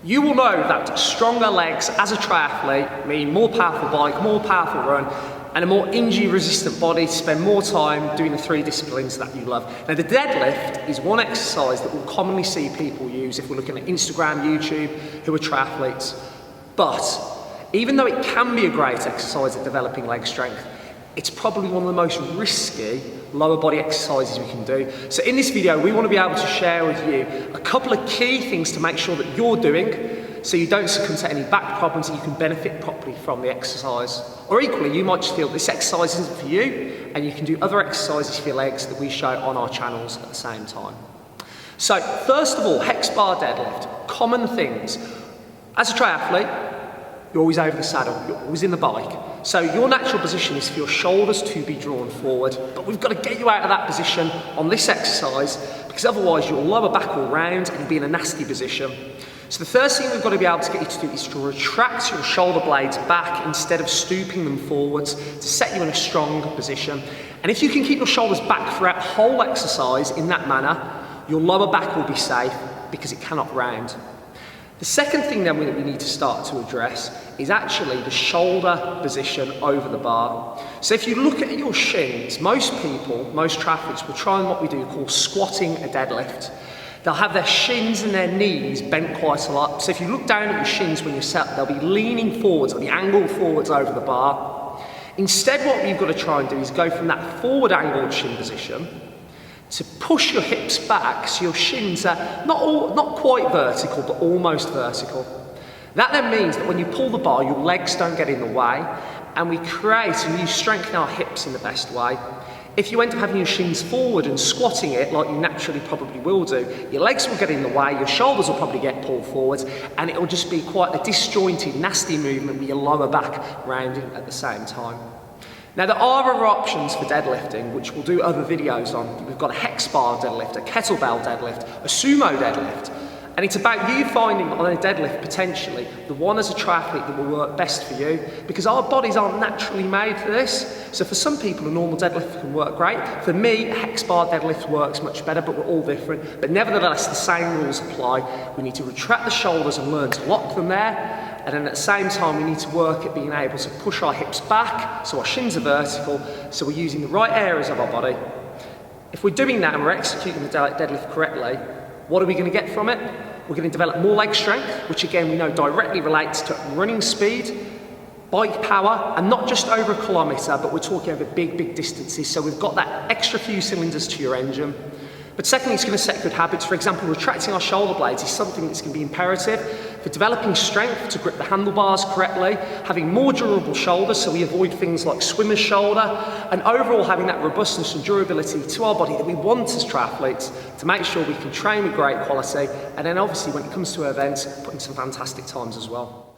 You will know that stronger legs as a triathlete mean more powerful bike, more powerful run, and a more injury-resistant body to spend more time doing the three disciplines that you love. Now, the deadlift is one exercise that we'll commonly see people use if we're looking at Instagram, YouTube, who are triathletes. But even though it can be a great exercise at developing leg strength, it's probably one of the most risky lower body exercises we can do. So in this video, we want to be able to share with you a couple of key things to make sure that you're doing so you don't succumb to any back problems and you can benefit properly from the exercise. Or equally, you might just feel this exercise isn't for you and you can do other exercises for your legs that we show on our channels at the same time. So first of all, hex bar deadlift, common things. As a triathlete, you're always over the saddle, you're always in the bike. So your natural position is for your shoulders to be drawn forward, but we've got to get you out of that position on this exercise because otherwise your lower back will round and you'll be in a nasty position. So the first thing we've got to be able to get you to do is to retract your shoulder blades back instead of stooping them forwards to set you in a strong position. And if you can keep your shoulders back throughout the whole exercise in that manner, your lower back will be safe because it cannot round. The second thing then that we need to start to address is actually the shoulder position over the bar. So if you look at your shins, most people, most triathletes will try what we do call squatting a deadlift. They'll have their shins and their knees bent quite a lot. So if you look down at your shins when you're set, they'll be leaning forwards or the angle forwards over the bar. Instead, what you've got to try and do is go from that forward angled shin position to push your hips back so your shins are not quite vertical, but almost vertical. That then means that when you pull the bar, your legs don't get in the way, and we create and you strengthen our hips in the best way. If you end up having your shins forward and squatting it like you naturally probably will do, your legs will get in the way, your shoulders will probably get pulled forwards, and it'll just be quite a disjointed, nasty movement with your lower back rounding at the same time. Now there are other options for deadlifting, which we'll do other videos on. We've got a hex bar deadlift, a kettlebell deadlift, a sumo deadlift. And it's about you finding on a deadlift potentially the one as a triathlete that will work best for you, because our bodies aren't naturally made for this. So for some people a normal deadlift can work great. For me, a hex bar deadlift works much better, but we're all different. But nevertheless, the same rules apply. We need to retract the shoulders and learn to lock them there. And then at the same time, we need to work at being able to push our hips back so our shins are vertical, so we're using the right areas of our body. If we're doing that and we're executing the deadlift correctly, what are we going to get from it? We're going to develop more leg strength, which again we know directly relates to running speed, bike power, and not just over a kilometre, but we're talking over big distances. So we've got that extra few cylinders to your engine. But secondly, it's going to set good habits. For example, retracting our shoulder blades is something that's going to be imperative for developing strength to grip the handlebars correctly, having more durable shoulders so we avoid things like swimmer's shoulder, and overall having that robustness and durability to our body that we want as triathletes to make sure we can train with great quality, and then obviously when it comes to events, putting some fantastic times as well.